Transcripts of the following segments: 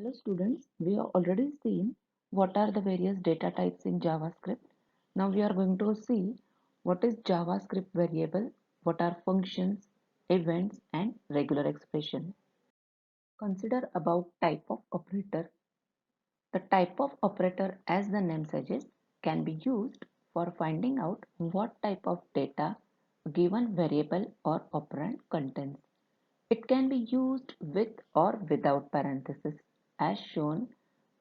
Hello students, we have already seen what are the various data types in JavaScript. Now we are going to see what is JavaScript variable, what are functions, events and regular expression. Consider about type of operator. The type of operator, as the name suggests, can be used for finding out what type of data a given variable or operand contains. It can be used with or without parenthesis as shown.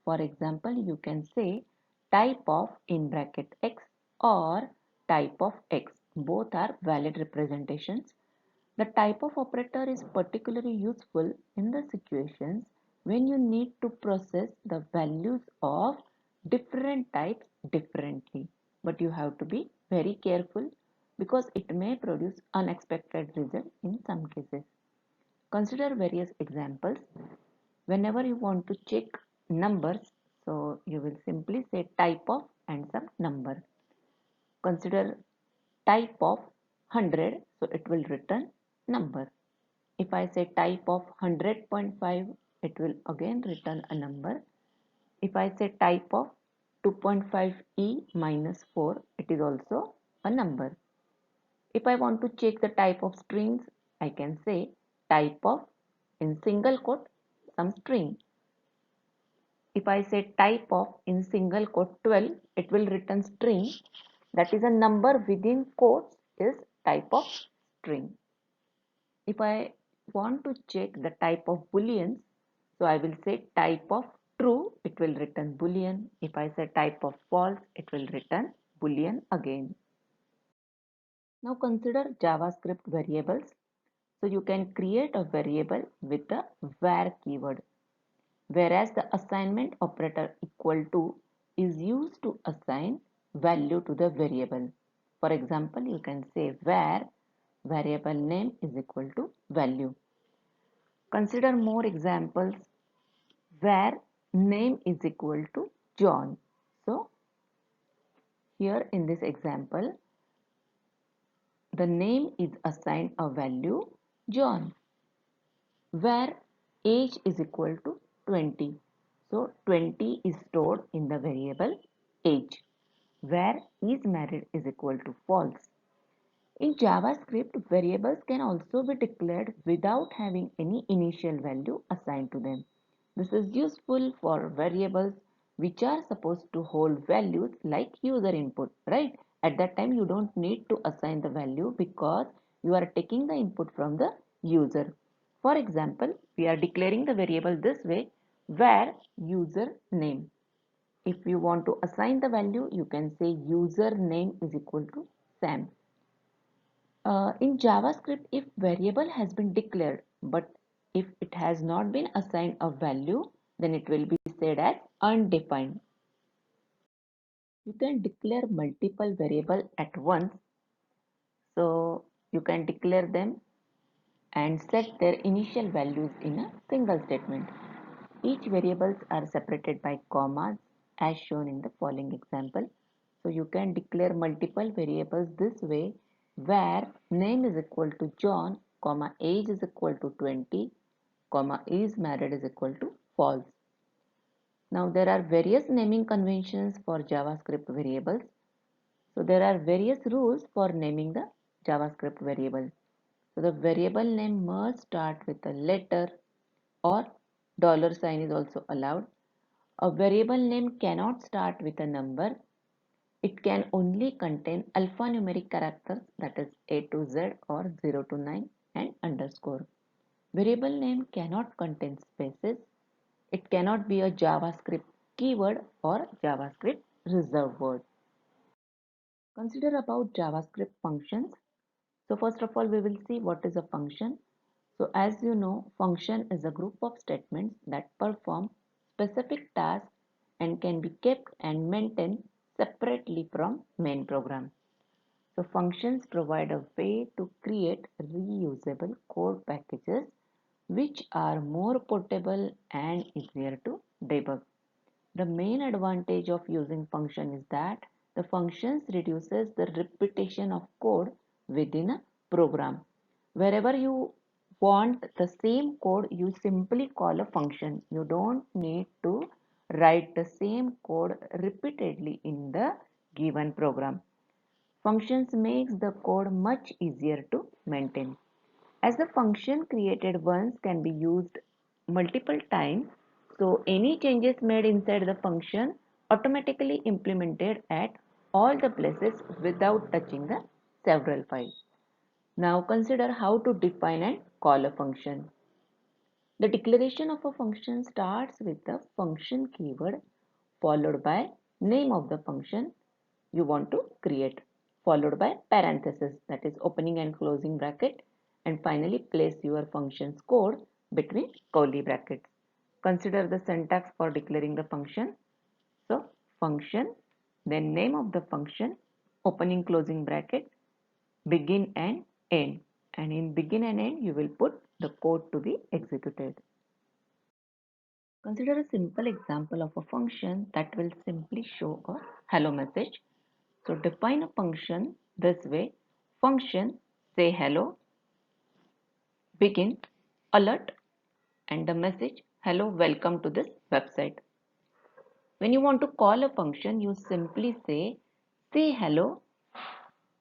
For example, you can say type of in bracket x or type of x. Both are valid representations. The type of operator is particularly useful in the situations when you need to process the values of different types differently. But you have to be very careful because it may produce unexpected result in some cases. Consider various examples. Whenever you want to check numbers, so you will simply say type of and some number. Consider type of 100, so it will return number. If I say type of 100.5, it will again return a number. If I say type of 2.5e minus 4, it is also a number. If I want to check the type of strings, I can say type of in single quote some string. If I say type of in single quote 12, it will return string. That is a number within quotes is type of string. If I want to check the type of booleans, so I will say type of true, it will return boolean. If I say type of false, it will return boolean again. Now consider JavaScript variables. So you can create a variable with the var keyword, whereas the assignment operator equal to is used to assign value to the variable. For example, you can say var variable name is equal to value. Consider more examples where name is equal to John. So here in this example, the name is assigned a value John, where age is equal to 20. So 20 is stored in the variable age, where is married is equal to false. In JavaScript, variables can also be declared without having any initial value assigned to them. This is useful for variables which are supposed to hold values like user input, right? At that time, you don't need to assign the value because you are taking the input from the user. For example, we are declaring the variable this way, where user name. If you want to assign the value, you can say username is equal to Sam. In JavaScript, if variable has been declared, but if it has not been assigned a value, then it will be said as undefined. You can declare multiple variables at once. So you can declare them and set their initial values in a single statement. Each variables are separated by commas as shown in the following example. So you can declare multiple variables this way, where name is equal to John, comma age is equal to 20, comma is married is equal to false. Now there are various naming conventions for JavaScript variables. So there are various rules for naming the JavaScript variable. So the variable name must start with a letter or dollar sign is also allowed. A variable name cannot start with a number. It can only contain alphanumeric characters, that is A to Z or 0 to 9 and underscore. Variable name cannot contain spaces. It cannot be a JavaScript keyword or JavaScript reserved word. Consider about JavaScript functions. So first of all, we will see what is a function. So as you know, function is a group of statements that perform specific tasks and can be kept and maintained separately from main program. So functions provide a way to create reusable code packages which are more portable and easier to debug. The main advantage of using function is that the functions reduces the repetition of code within a program. Wherever you want the same code, you simply call a function. You don't need to write the same code repeatedly in the given program. Functions makes the code much easier to maintain. As the function created once can be used multiple times, so any changes made inside the function automatically implemented at all the places without touching the several files. Now consider how to define and call a function. The declaration of a function starts with the function keyword followed by name of the function you want to create, followed by parenthesis, that is opening and closing bracket, and finally place your function's code between curly brackets. Consider the syntax for declaring the function. So function, then name of the function, opening closing bracket, begin and end. And in begin and end, you will put the code to be executed. Consider a simple example of a function that will simply show a hello message. So define a function this way. Function say hello, begin, alert, and the message hello, welcome to this website. When you want to call a function, you simply say hello,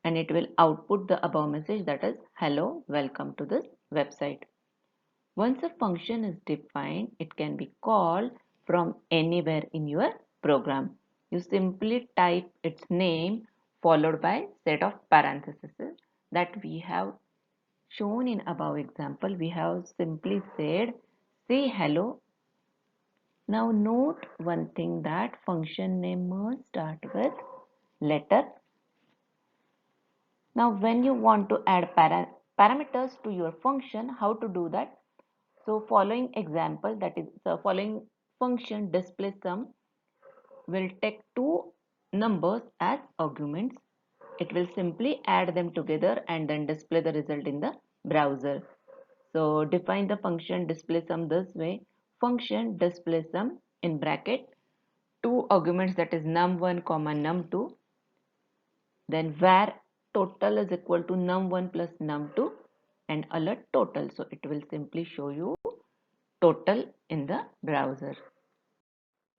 and it will output the above message, that is hello, welcome to this website. Once a function is defined, it can be called from anywhere in your program. You simply type its name followed by set of parentheses that we have shown in above example. We have simply said say hello. Now note one thing, that function name must start with letter. Now when you want to add parameters to your function, how to do that? So following example, that is the following function display sum will take two numbers as arguments. It will simply add them together and then display the result in the browser. So define the function display sum this way. Function display sum in bracket two arguments, that is num1 comma num2, then var total is equal to num1 plus num2 and alert total. So it will simply show you total in the browser.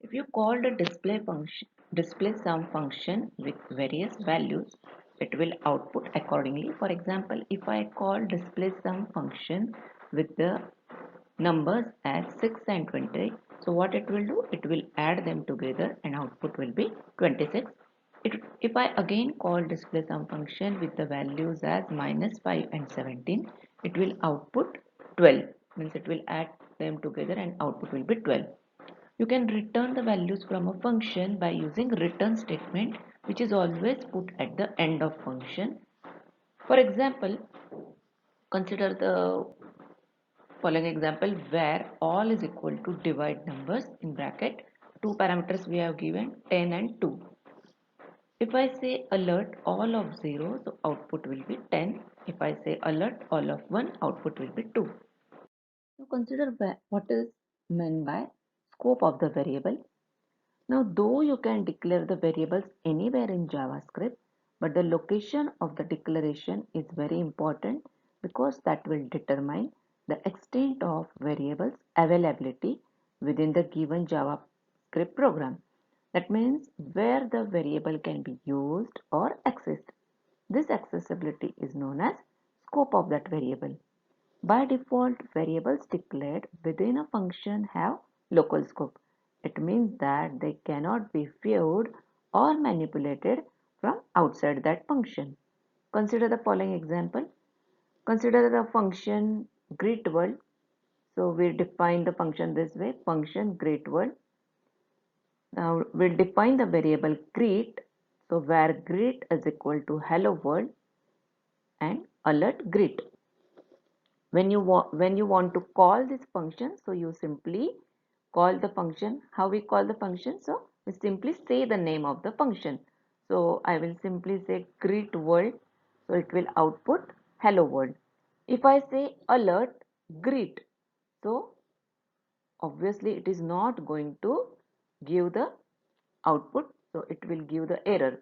If you call the display sum function with various values, it will output accordingly. For example, if I call display sum function with the numbers as 6 and 20, so what it will do? It will add them together and output will be 26. If I again call display sum function with the values as -5 and 17, it will output 12. Means it will add them together and output will be 12. You can return the values from a function by using return statement, which is always put at the end of function. For example, consider the following example where all is equal to divide numbers in bracket. Two parameters we have given 10 and 2. If I say alert all of 0, so output will be 10. If I say alert all of 1, output will be 2. So consider what is meant by scope of the variable. Now, though you can declare the variables anywhere in JavaScript, but the location of the declaration is very important because that will determine the extent of variables availability within the given JavaScript program. That means where the variable can be used or accessed. This accessibility is known as scope of that variable. By default, variables declared within a function have local scope. It means that they cannot be viewed or manipulated from outside that function. Consider the following example. Consider the function greetWorld. So we define the function this way, function greetWorld. Now we'll define the variable greet. So where greet is equal to hello world and alert greet. When you want to call this function, so you simply call the function. How we call the function? So we simply say the name of the function. So I will simply say greet world, so it will output hello world. If I say alert greet, so obviously it is not going to give the output, so it will give the error.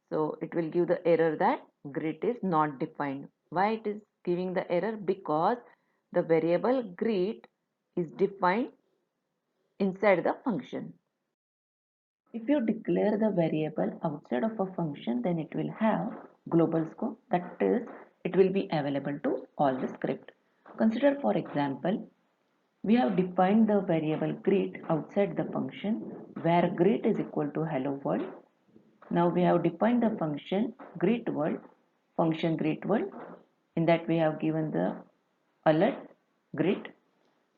So it will give the error that greet is not defined. Why it is giving the error? Because the variable greet is defined inside the function. If you declare the variable outside of a function, then it will have global scope, that is, it will be available to all the script. Consider, for example, we have defined the variable greet outside the function where greet is equal to hello world. Now we have defined the function greet world, function greet world. In that we have given the alert greet.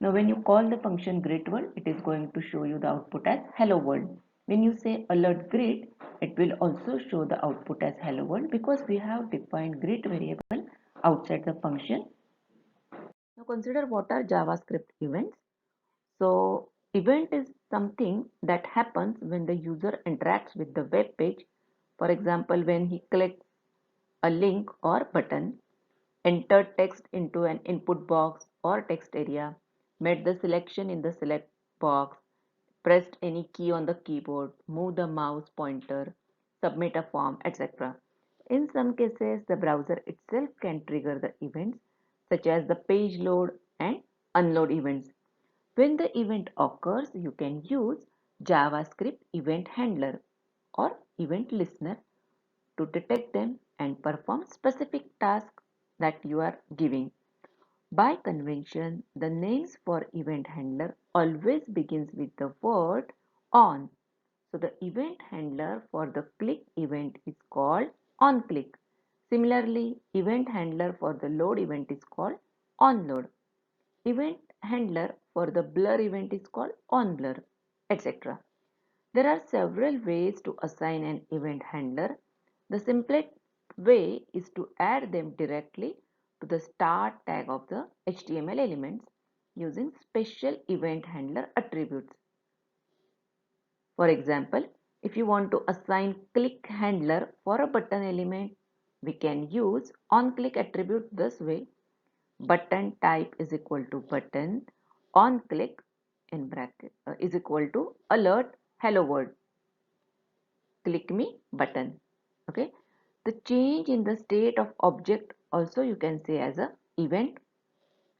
Now when you call the function greet world, it is going to show you the output as hello world. When you say alert greet, it will also show the output as hello world because we have defined greet variable outside the function. Now consider what are JavaScript events. So event is something that happens when the user interacts with the web page. For example, when he clicks a link or button, enter text into an input box or text area, made the selection in the select box, pressed any key on the keyboard, move the mouse pointer, submit a form, etc. In some cases, the browser itself can trigger the events such as the page load and unload events. When the event occurs, you can use JavaScript event handler or event listener to detect them and perform specific tasks that you are giving. By convention, the names for event handler always begins with the word on. So the event handler for the click event is called onClick. Similarly, event handler for the load event is called onload. Event handler for the blur event is called onBlur, etc. There are several ways to assign an event handler. The simplest way is to add them directly to the start tag of the HTML elements using special event handler attributes. For example, if you want to assign click handler for a button element, we can use onClick attribute this way. Button type is equal to button, onClick in bracket is equal to alert hello world, click me button. Okay, the change in the state of object also you can say as a event.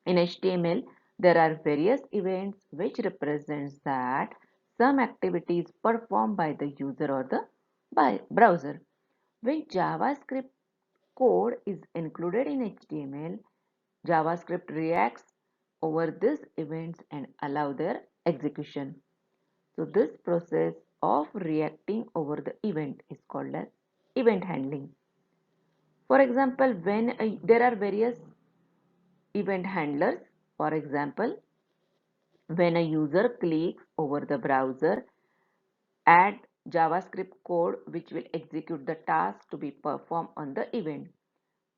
In HTML there are various events which represents that some activity is performed by the user or the browser. When JavaScript code is included in HTML, JavaScript reacts over these events and allow their execution. So this process of reacting over the event is called as event handling. For example, there are various event handlers. For example, when a user clicks over the browser, add JavaScript code which will execute the task to be performed on the event.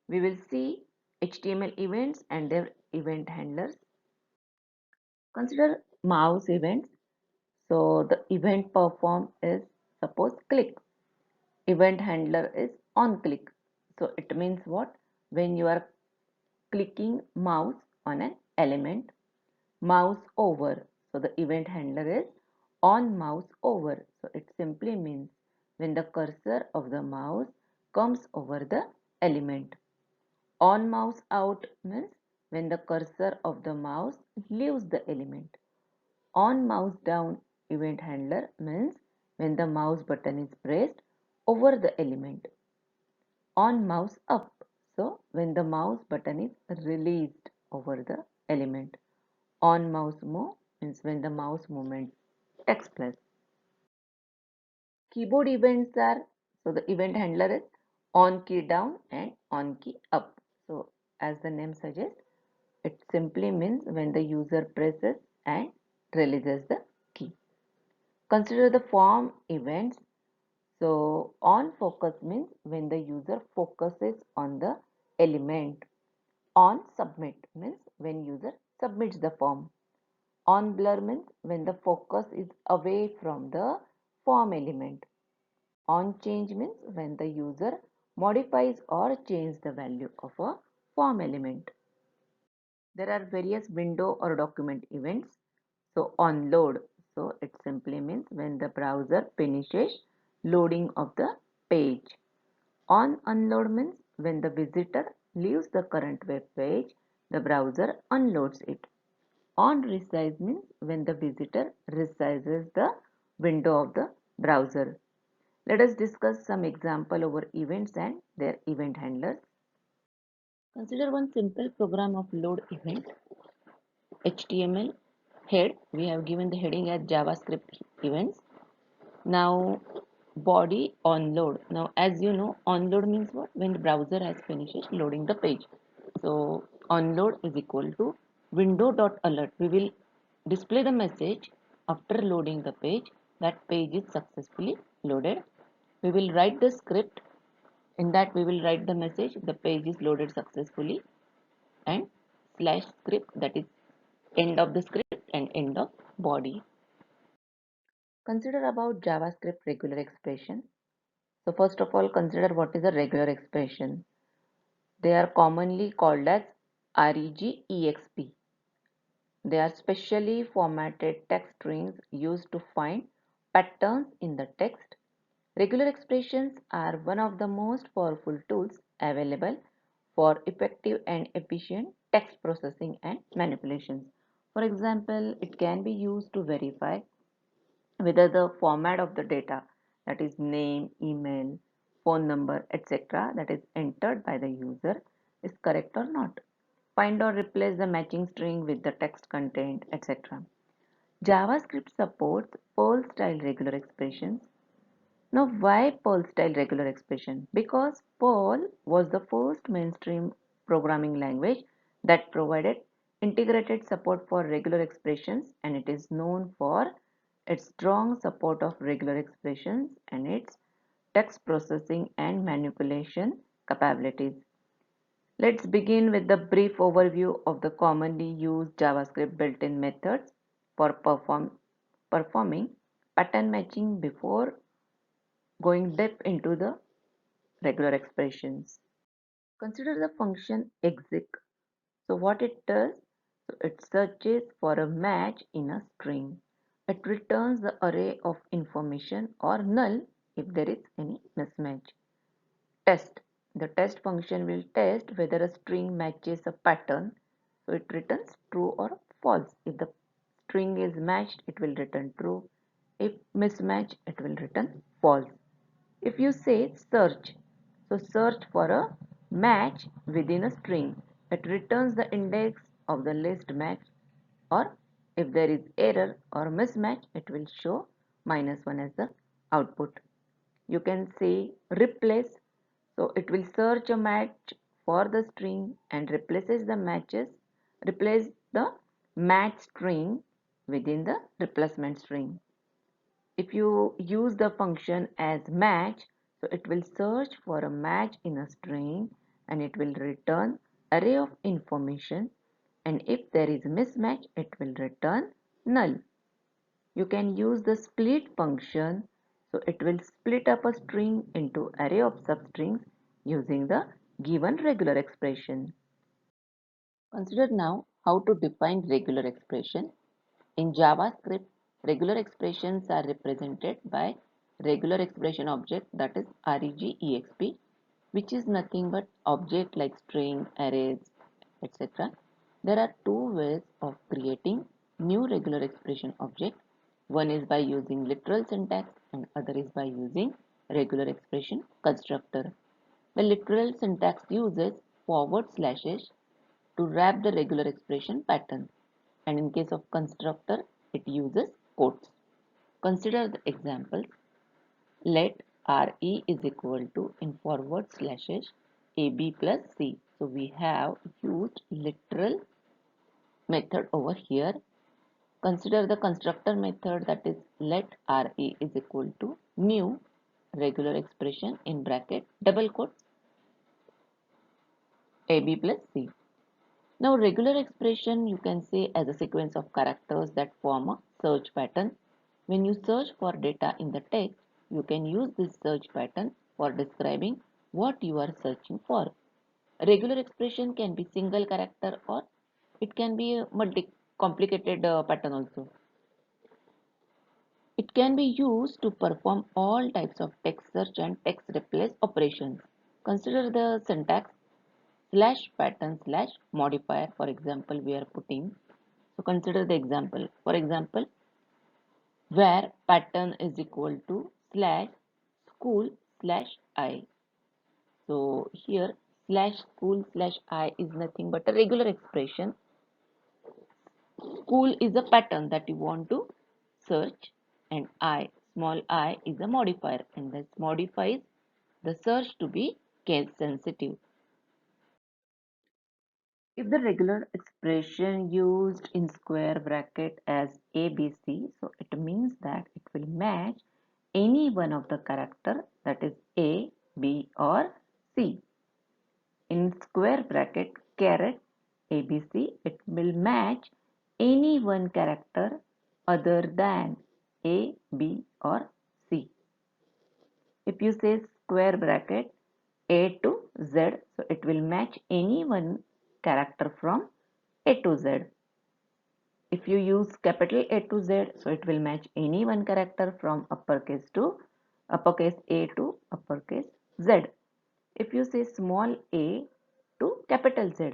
We will see HTML events and their event handlers. Consider mouse events. So the event performed is suppose click. Event handler is on click. So it means what? When you are clicking mouse on an element, mouse over. So the event handler is on mouse over. So it simply means when the cursor of the mouse comes over the element. On mouse out means when the cursor of the mouse leaves the element. On mouse down event handler means when the mouse button is pressed over the element. On mouse up, so when the mouse button is released over the element. On mouse move means when the mouse movement takes place. Keyboard events are, so the event handler is on key down and on key up. So as the name suggests, it simply means when the user presses and releases the key. Consider the form events. So on focus means when the user focuses on the element. On submit means when user submits the form. On blur means when the focus is away from the form element. On change means when the user modifies or changes the value of a form element. There are various window or document events. So on load, so it simply means when the browser finishes loading of the page. On unload means when the visitor leaves the current web page the browser unloads it. On resize means when the visitor resizes the window of the browser. Let us discuss some example over events and their event handlers. Consider one simple program of load event. HTML head, we have given the heading as JavaScript events. Now body onload. Now as you know, onload means what? When the browser has finished loading the page. So onload is equal to window.alert. We will display the message after loading the page that page is successfully loaded. We will write the script. In that we will write the message the page is loaded successfully, and slash script, that is end of the script and end of body. Consider about JavaScript regular expression. So first of all, consider what is a regular expression. They are commonly called as regexp. They are specially formatted text strings used to find patterns in the text. Regular expressions are one of the most powerful tools available for effective and efficient text processing and manipulations. For example, it can be used to verify whether the format of the data, that is name, email, phone number, etc., that is entered by the user is correct or not. Find or replace the matching string with the text content, etc. JavaScript supports Perl style regular expressions. Now, why Perl style regular expression? Because Perl was the first mainstream programming language that provided integrated support for regular expressions, and it is known for its strong support of regular expressions and its text processing and manipulation capabilities. Let's begin with the brief overview of the commonly used JavaScript built-in methods for performing pattern matching before going deep into the regular expressions. Consider the function exec. So what it does, so it searches for a match in a string. It returns the array of information or null if there is any mismatch. Test. The test function will test whether a string matches a pattern. So it returns true or false. If the string is matched, it will return true. If mismatched, it will return false. If you say search, so search for a match within a string. It returns the index of the list match, or if there is error or mismatch, it will show -1 as the output. You can say replace, so it will search a match for the string and replace the match string within the replacement string. If you use the function as match, so it will search for a match in a string and it will return array of information, and if there is a mismatch, it will return null. You can use the split function, so it will split up a string into array of substrings using the given regular expression. Consider now how to define regular expression. In JavaScript, regular expressions are represented by regular expression object, that is regexp, which is nothing but object like string, arrays, etc. There are two ways of creating new regular expression object. One is by using literal syntax and other is by using regular expression constructor. The literal syntax uses forward slashes to wrap the regular expression pattern, and in case of constructor it uses quotes. Consider the examples. Let re is equal to in forward slashes ab plus c. So we have used literal method over here. Consider the constructor method, that is let re is equal to new regular expression in bracket double quotes ab plus c. Now regular expression you can say as a sequence of characters that form a search pattern. When you search for data in the text, you can use this search pattern for describing what you are searching for. A regular expression can be single character or it can be a multi-complicated pattern also. It can be used to perform all types of text search and text replace operations. Consider the syntax. slash pattern slash modifier. For example, we are putting, so consider the example. For example, where pattern is equal to slash school slash I. So here slash school slash I is nothing but a regular expression. School is a pattern that you want to search, and I, small I, is a modifier, and this modifies the search to be case sensitive. If the regular expression used in square bracket as ABC, so it means that it will match any one of the character, that is A, B or C. In square bracket caret ABC, it will match any one character other than A, B or C. If you say square bracket A to Z, so it will match any one character from A to Z. If you use capital A to Z, so it will match any one character from uppercase to uppercase A to uppercase Z. If you say small a to capital Z,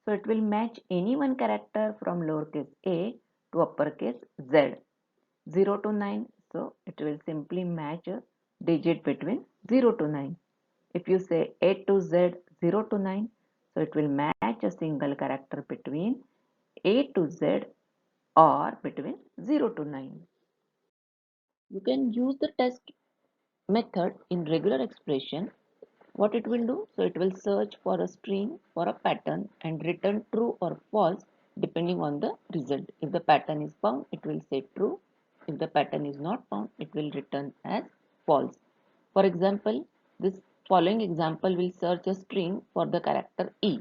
so it will match any one character from lowercase a to uppercase Z. 0 to 9, so it will simply match a digit between 0 to 9. If you say A to Z 0 to 9, so it will match a single character between A to Z or between 0 to 9. You can use the test method in regular expression. What it will do? So it will search for a string for a pattern and return true or false depending on the result. If the pattern is found, it will say true. If the pattern is not found, it will return as false. For example, this following example will search a string for the character E.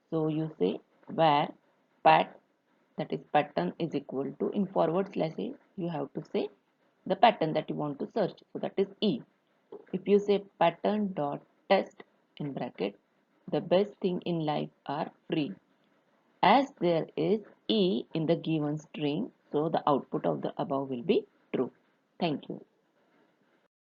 So you say where pat, that is pattern, is equal to, in forward slash you have to say the pattern that you want to search. So that is E. If you say pattern dot test in bracket, the best thing in life are free. As there is E in the given string, so the output of the above will be true. Thank you.